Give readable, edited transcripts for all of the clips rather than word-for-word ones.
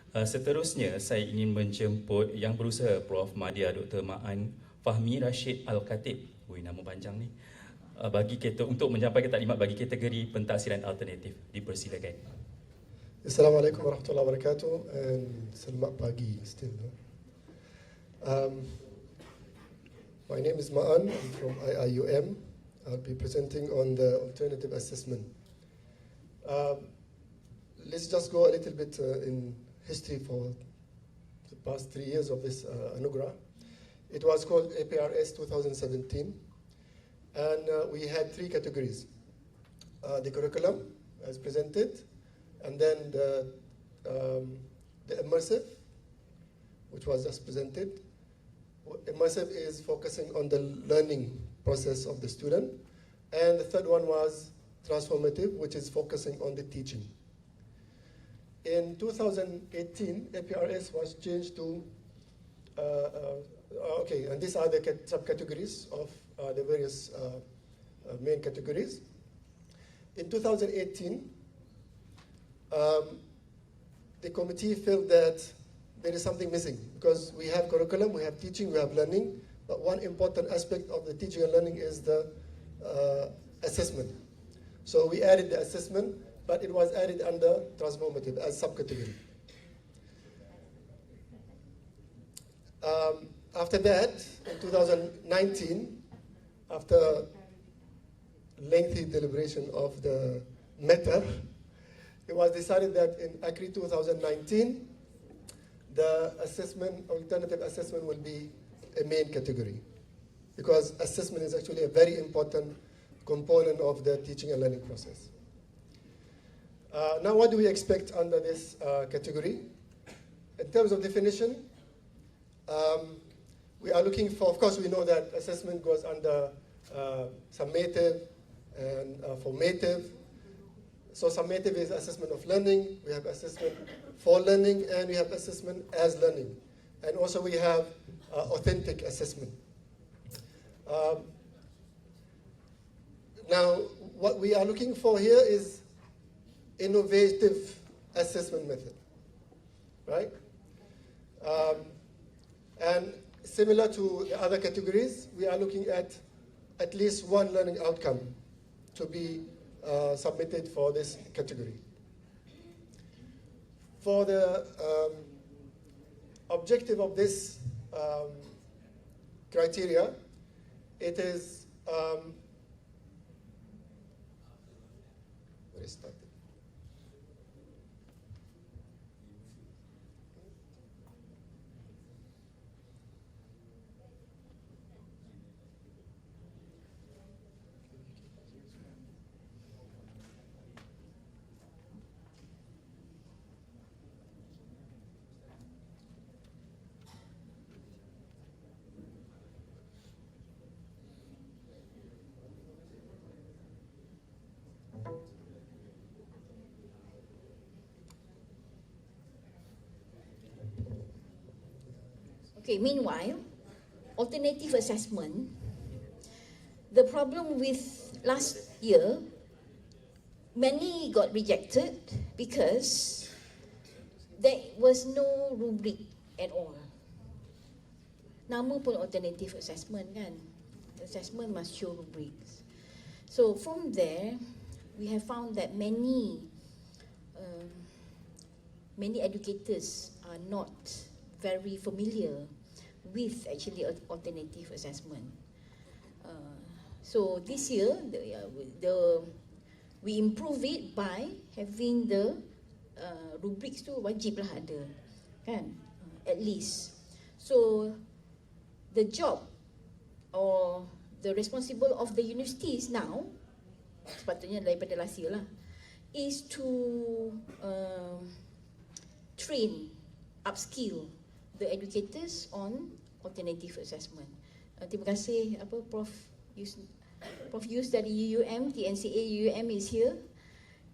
Seterusnya, saya ingin menjemput yang berusaha Prof. Madya Dr. Ma'an Fahmi Rashid Al-Khatib. Nama panjang ni. Untuk menyampaikan taklimat bagi kategori pentafsiran alternatif. Dipersilakan. Assalamualaikum warahmatullahi wabarakatuh and selamat pagi still. My name is Ma'an, I'm from IIUM. I'll be presenting on the alternative assessment. Let's just go a little bit in history for the past 3 years of this anugerah. It was called APRS 2017, and we had 3 categories. The curriculum as presented, and then the immersive, which was just presented. Immersive is focusing on the learning process of the student. And the third one was transformative, which is focusing on the teaching. In 2018, APRS was changed to, and these are the subcategories of the various main categories. In 2018, the committee felt that there is something missing because we have curriculum, we have teaching, we have learning, but one important aspect of the teaching and learning is the assessment. So we added the assessment, but it was added under transformative as subcategory. After that, in 2019, after lengthy deliberation of the matter, it was decided that in AKRI 2019, the assessment, alternative assessment, will be a main category because assessment is actually a very important component of the teaching and learning process. Now, what do we expect under this category? In terms of definition, we are looking for, of course, we know that assessment goes under summative and formative. So summative is assessment of learning, we have assessment for learning, and we have assessment as learning. And also we have authentic assessment. Now, what we are looking for here is innovative assessment method, right? And similar to the other categories, we are looking at least one learning outcome to be submitted for this category. For the objective of this criteria, it is where is that? Okay, meanwhile, alternative assessment, the problem with last year, many got rejected because there was no rubric at all. Nama pun alternative assessment kan, assessment must show rubrics. So from there, we have found that many educators are not very familiar with actually alternative assessment. So this year, we improve it by having the rubrics tu wajib lah ada, kan? At least. So the job or the responsible of the universities now, sepatutnya daripada last year lah, is to train, upskill the educators on alternative assessment. Terima kasih Prof Yus dari UUM, TNCA UUM is here,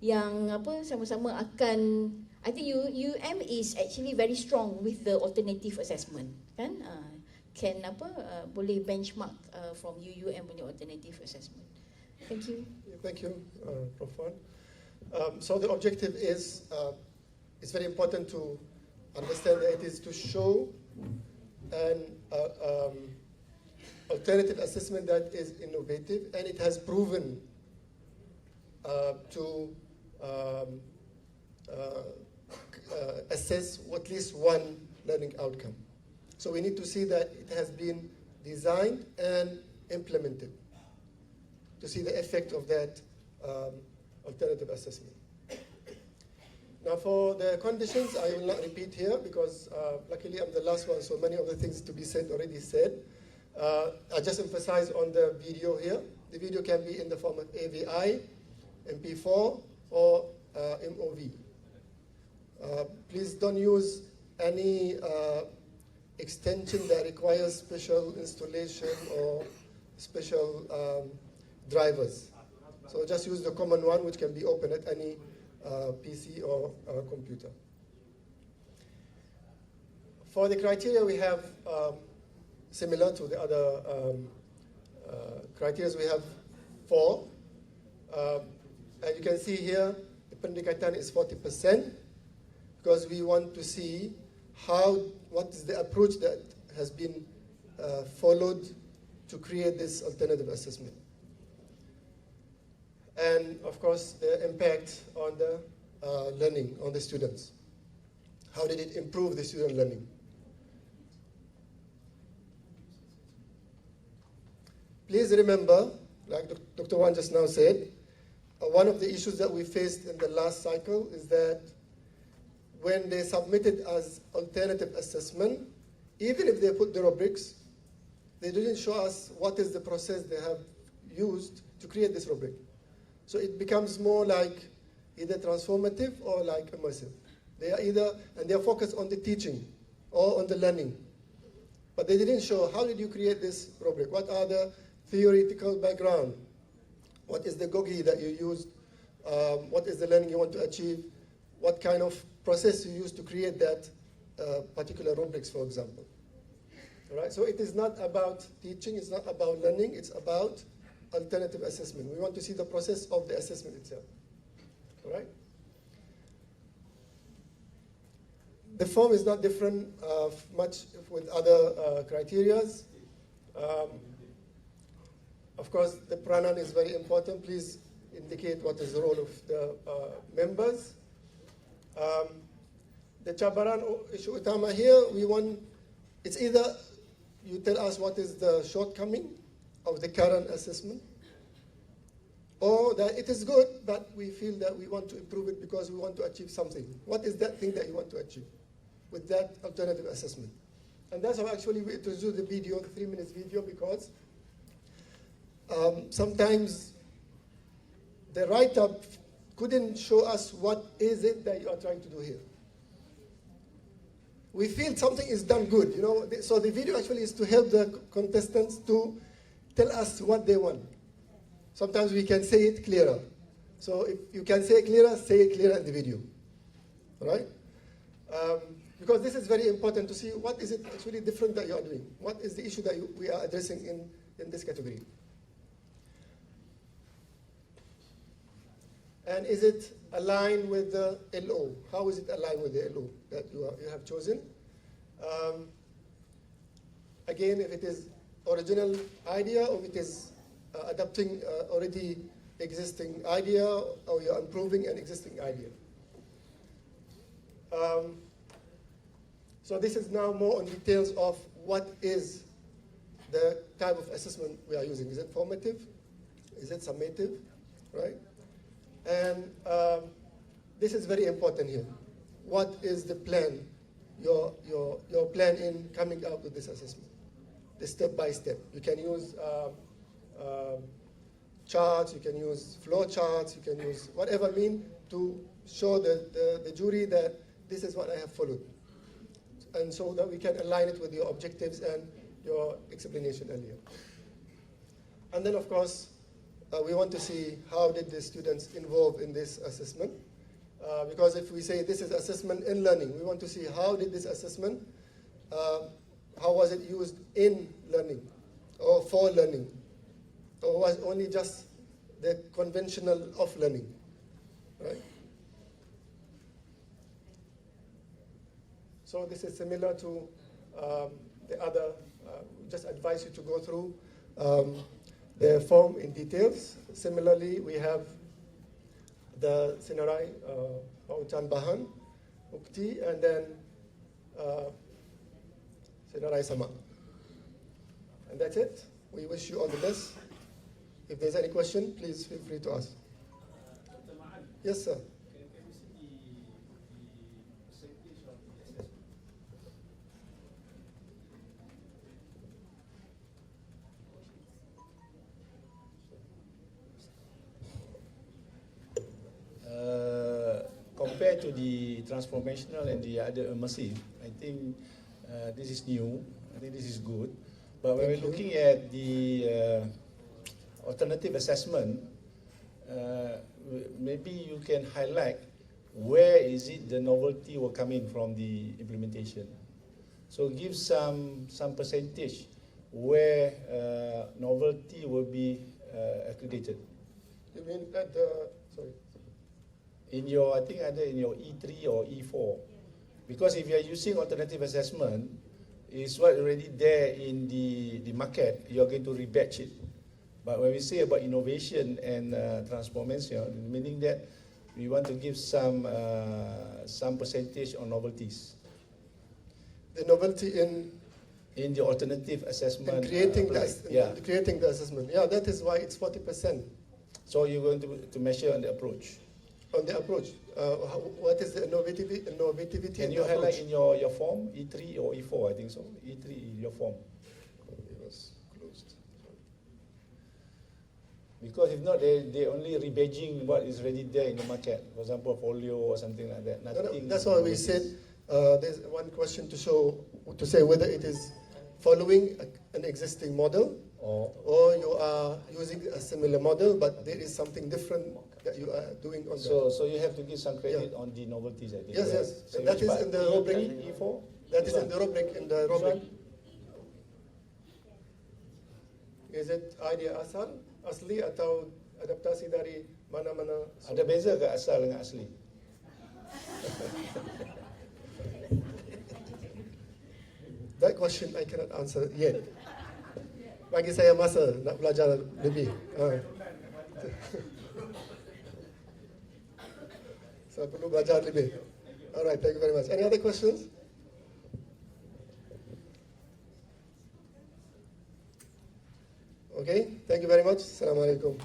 yang sama-sama akan, I think UUM is actually very strong with the alternative assessment, kan? Boleh benchmark from UUM punya alternative assessment. Thank you. Thank you, Prof. Wan. So the objective is, it's very important to understand that it is to show an alternative assessment that is innovative, and it has proven to assess at least one learning outcome. So we need to see that it has been designed and implemented to see the effect of that alternative assessment. Now for the conditions, I will not repeat here because luckily I'm the last one, so many of the things to be said already said. I just emphasize on the video here. The video can be in the form of AVI, MP4, or MOV. Please don't use any extension that requires special installation or special drivers. So just use the common one, which can be opened at any PC or computer. For the criteria, we have, similar to the other criteria, we have 4. And you can see here, the pendekatan is 40%, because we want to see what is the approach that has been followed to create this alternative assessment. And of course, the impact on the learning, on the students. How did it improve the student learning? Please remember, like Dr. Wan just now said, one of the issues that we faced in the last cycle is that when they submitted as alternative assessment, even if they put the rubrics, they didn't show us what is the process they have used to create this rubric. So it becomes more like either transformative or like immersive. They are and they are focused on the teaching or on the learning. But they didn't show how did you create this rubric? What are the theoretical background? What is the GOGI that you used? What is the learning you want to achieve? What kind of process you use to create that particular rubrics, for example. All right? So it is not about teaching, it's not about learning, it's about alternative assessment. We want to see the process of the assessment itself. All right? The form is not different much with other criterias. Of course, the peranan is very important. Please indicate what is the role of the members. The cabaran issue utama here, it's either you tell us what is the shortcoming of the current assessment, or that it is good, but we feel that we want to improve it because we want to achieve something. What is that thing that you want to achieve with that alternative assessment? And that's how actually we introduced the video, the 3-minute video, because sometimes the write-up couldn't show us what is it that you are trying to do here. We feel something is done good, you know. So the video actually is to help the contestants to tell us what they want. Sometimes we can say it clearer. So if you can say it clearer in the video. All right? Because this is very important to see what is it actually different that you are doing. What is the issue that we are addressing in this category. And is it aligned with the LO? How is it aligned with the LO that you have chosen? Again, if it is original idea or if it is adapting already existing idea or you're improving an existing idea. So this is now more on details of what is the type of assessment we are using. Is it formative? Is it summative? Right? And this is very important here. What is the plan, your plan in coming up with this assessment? The step by step. You can use charts, you can use flow charts, you can use whatever mean to show the jury that this is what I have followed. And so that we can align it with your objectives and your explanation earlier. And then of course, we want to see how did the students involve in this assessment. Because if we say this is assessment in learning, we want to see how did this assessment, how was it used in learning or for learning, or was only just the conventional of learning, right? So this is similar to the other. Just advise you to go through the form in details. Similarly, we have the Sinarai, Pautan Bahan, Ukti, and then Sinarai Sama. And that's it. We wish you all the best. If there's any question, please feel free to ask. Yes, sir. Compared to the transformational and the other immersive, I think this is new. I think this is good. But when we're looking at the alternative assessment, maybe you can highlight where is it the novelty will come in from the implementation. So give some percentage where novelty will be accredited. You mean at the, sorry? In your, I think either in your E3 or E4. Because if you are using alternative assessment, it's what already there in the market, you're going to rebatch it. But when we say about innovation and transformation, meaning that we want to give some percentage on novelties. The novelty in the alternative assessment. in creating, creating the assessment. Yeah, that is why it's 40%. So you're going to measure on the approach. On the approach, what is the innovativity? Can you highlight in your form, E3 or E4, I think so? E3, your form. It was closed. Because if not, they only rebadging what is already there in the market. For example, folio or something like that. Nothing. That's why we said there's one question to say whether it is following an existing model or you are using a similar model, but there is something different that you are doing on So you have to give some credit on the novelties, I think. Yes, yes. So that is in the rubric. E4? That is in the rubric. Is it idea asli atau adaptasi dari mana-mana? Ada beza ke asal dengan asli? That question I cannot answer yet. Bagi saya masa nak belajar lebih. Saya perlu belajar lebih. Alright, thank you very much. Any other questions? Okay, thank you very much. Assalamualaikum.